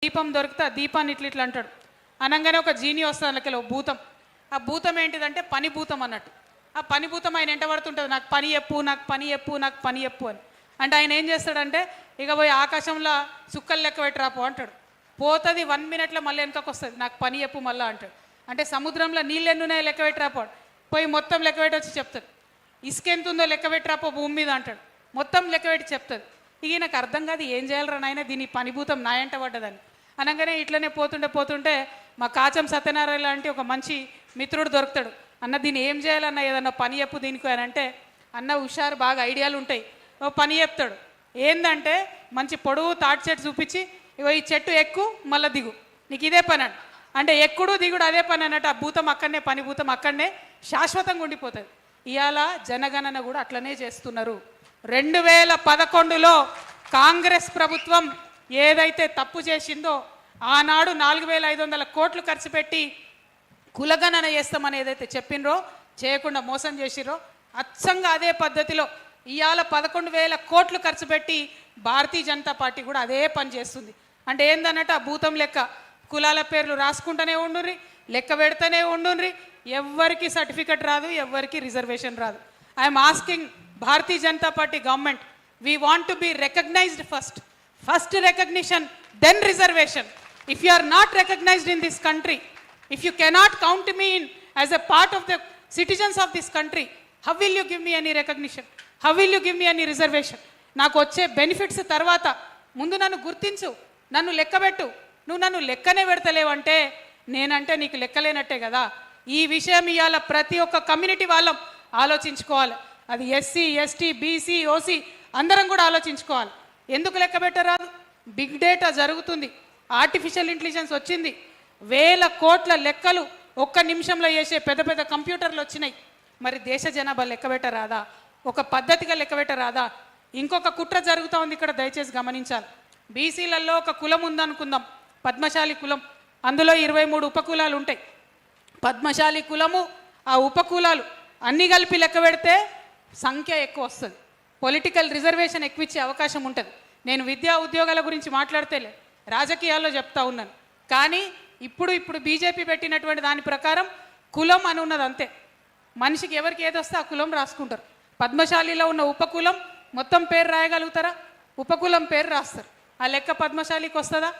దీపం దొరికితే ఆ దీపాన్ని ఇట్లా అంటాడు. అనగానే ఒక జీని వస్తుంది అందులో భూతం. ఆ భూతం ఏంటిదంటే పని భూతం అన్నట్టు. ఆ పని భూతం ఆయన ఎంట పడుతుంటుంది, నాకు పని చెప్పు, నాకు పని చెప్పు, నాకు పని చెప్పు అని. అంటే ఆయన ఏం చేస్తాడంటే ఇక పోయి ఆకాశంలో సుక్కలు లెక్క పెట్టరాపో అంటాడు. పోతుంది 1 మినిట్లో మళ్ళీ వెనకకు వస్తుంది, నాకు పని చెప్పు మళ్ళీ అంటాడు. అంటే సముద్రంలో నీళ్ళు ఎన్నున్నాయో లెక్క పెట్టరాపో, పోయి మొత్తం లెక్క పెట్టి వచ్చి చెప్తాడు. ఇసుక ఎంత ఉందో లెక్క పెట్టరాపో భూమి మీద అంటాడు, మొత్తం లెక్క పెట్టి చెప్తుంది. ఇక నాకు అర్థం కాదు ఏం చేయాలరా నాయన, దీని పనిభూతం నా ఎంట పడ్డదని. అనగానే ఇట్లనే పోతుంటే మా కాచం సత్యనారాయణ లాంటి ఒక మంచి మిత్రుడు దొరుకుతాడు. అన్న దీన్ని ఏం చేయాలన్న, ఏదన్నా పని చెప్పు దీనికి అని అంటే, అన్న హుషారు బాగా ఐడియాలు ఉంటాయి, ఓ పని చెప్తాడు. ఏందంటే మంచి పొడవు తాటి చెట్టు చూపించి, ఇగో ఈ చెట్టు ఎక్కు మళ్ళీ దిగు, నీకు ఇదే పని అంటే ఎక్కుడు దిగుడు అదే పని అన్నట్టు. ఆ భూతం అక్కడనే, పని భూతం అక్కడనే శాశ్వతంగా ఉండిపోతుంది. ఇవాళ జనగణన కూడా అట్లనే చేస్తున్నారు. 2011లో కాంగ్రెస్ ప్రభుత్వం ఏదైతే తప్పు చేసిందో, ఆనాడు 4500 కోట్లు ఖర్చు పెట్టి కులగణన చేస్తామని ఏదైతే చెప్పినరో, చేయకుండా మోసం చేసిరో, అచ్చంగా అదే పద్ధతిలో ఇవాళ 11,000 కోట్లు ఖర్చు పెట్టి భారతీయ జనతా పార్టీ కూడా అదే పని చేస్తుంది. అంటే ఏందన్నట్టు ఆ భూతం లెక్క కులాల పేర్లు రాసుకుంటూనే ఉండుర్రి, లెక్క పెడుతూనే ఉండుర్రి, ఎవ్వరికి సర్టిఫికెట్ రాదు, ఎవ్వరికి రిజర్వేషన్ రాదు. I'm asking Bharatiya Janata Party government, we want to be recognised first recognition, then reservation. If you are not recognized in this country, if you cannot count me in as a part of the citizens of this country, how will you give me any recognition? How will you give me any reservation? నాకు వచ్చే benefits తర్వాత ముందు నన్ను గుర్తించు, నన్ను లెక్కబెట్టు. నువ్వు నన్ను లెక్కనే పెడతలేవంటే నేనంటే నీకు లెక్కలేనట్టే కదా. ఈ విషయం ఇవాళ ప్రతి ఒక్క కమ్యూనిటీ వాళ్ళం ఆలోచించుకోవాలి. అది ఎస్సీ, ఎస్టీ, బీసీ, ఓసీ అందరం కూడా ఆలోచించుకోవాలి. ఎందుకు లెక్క పెట్టరాదు? బిగ్ డేటా జరుగుతుంది, ఆర్టిఫిషియల్ ఇంటెలిజెన్స్ వచ్చింది, 1000 కోట్ల లెక్కలు ఒక్క నిమిషంలో చేసే పెద్ద పెద్ద కంప్యూటర్లు వచ్చినాయి. మరి దేశ జనాభా లెక్క పెట్టరాదా? ఒక పద్ధతిగా లెక్క పెట్టరాదా? ఇంకొక కుట్ర జరుగుతూ ఉంది ఇక్కడ, దయచేసి గమనించాలి. బీసీలలో ఒక కులం ఉందనుకుందాం, పద్మశాలి కులం. అందులో 23 ఉపకులాలు ఉంటాయి. పద్మశాలి కులము, ఆ ఉపకులాలు అన్నీ కలిపి లెక్క పెడితే సంఖ్య ఎక్కువ వస్తుంది, పొలిటికల్ రిజర్వేషన్ ఎక్కువ ఇచ్చే అవకాశం ఉంటుంది. నేను విద్యా ఉద్యోగాల గురించి మాట్లాడితేలే, రాజకీయాల్లో చెప్తా ఉన్నాను. కానీ ఇప్పుడు బీజేపీ పెట్టినటువంటి దాని ప్రకారం కులం అని ఉన్నది అంతే. మనిషికి ఎవరికి ఏదొస్తే ఆ కులం రాసుకుంటారు. పద్మశాలిలో ఉన్న ఉపకులం మొత్తం పేరు రాయగలుగుతారా? ఉపకులం పేరు రాస్తారు. ఆ లెక్క పద్మశాలికి వస్తుందా?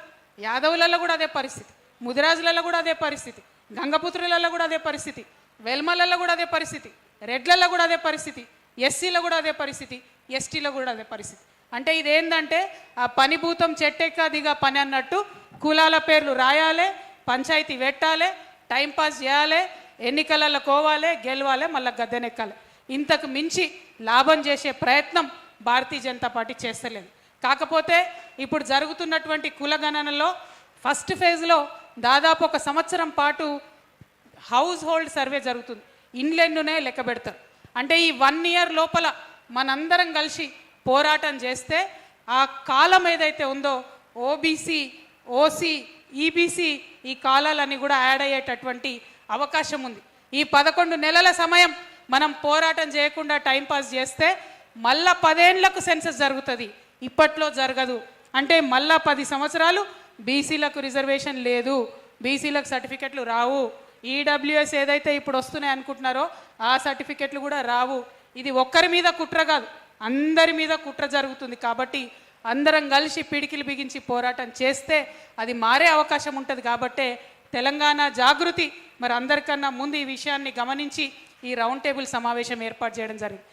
యాదవులలో కూడా అదే పరిస్థితి, ముదిరాజులలో కూడా అదే పరిస్థితి, గంగపుత్రులలో కూడా అదే పరిస్థితి, వెల్మలలో కూడా అదే పరిస్థితి, రెడ్లలో కూడా అదే పరిస్థితి, ఎస్సీలో కూడా అదే పరిస్థితి, ఎస్టీలో కూడా అదే పరిస్థితి. అంటే ఇదేంటంటే ఆ పని భూతం చెట్టెక్క దిగా పని అన్నట్టు కులాల పేర్లు రాయాలి, పంచాయతీ పెట్టాలి, టైంపాస్ చేయాలి, ఎన్నికలలో కోవాలి, గెలవాలి, మళ్ళీ గద్దెనెక్కాలి. ఇంతకు మించి లాభం చేసే ప్రయత్నం భారతీయ జనతా పార్టీ చేస్తలేదు. కాకపోతే ఇప్పుడు జరుగుతున్నటువంటి కులగణనలో ఫస్ట్ ఫేజ్లో దాదాపు 1 సంవత్సరం పాటు హౌస్ హోల్డ్ సర్వే జరుగుతుంది. ఇండ్లెన్నునే లెక్క పెడతారు. అంటే ఈ 1 ఇయర్ లోపల మనందరం కలిసి పోరాటం చేస్తే ఆ కాలం ఏదైతే ఉందో ఓబీసీ, ఓసీ, ఈబీసీ ఈ కాలాలన్నీ కూడా యాడ్ అయ్యేటటువంటి అవకాశం ఉంది. ఈ 11 నెలల సమయం మనం పోరాటం చేయకుండా టైంపాస్ చేస్తే మళ్ళా 10 ఏళ్లకు సెన్సస్ జరుగుతుంది, ఇప్పట్లో జరగదు. అంటే మళ్ళా 10 సంవత్సరాలు బీసీలకు రిజర్వేషన్ లేదు, బీసీలకు సర్టిఫికెట్లు రావు, ఈడబ్ల్యూఎస్ ఏదైతే ఇప్పుడు వస్తున్నాయి అనుకుంటున్నారో ఆ సర్టిఫికెట్లు కూడా రావు. ఇది ఒక్కరి మీద కుట్ర కాదు, అందరి మీద కుట్ర జరుగుతుంది. కాబట్టి అందరం కలిసి పిడికిలు బిగించి పోరాటం చేస్తే అది మారే అవకాశం ఉంటుంది. కాబట్టే తెలంగాణ జాగృతి మరి అందరికన్నా ముందు ఈ విషయాన్ని గమనించి ఈ రౌండ్ టేబుల్ సమావేశం ఏర్పాటు చేయడం జరిగింది.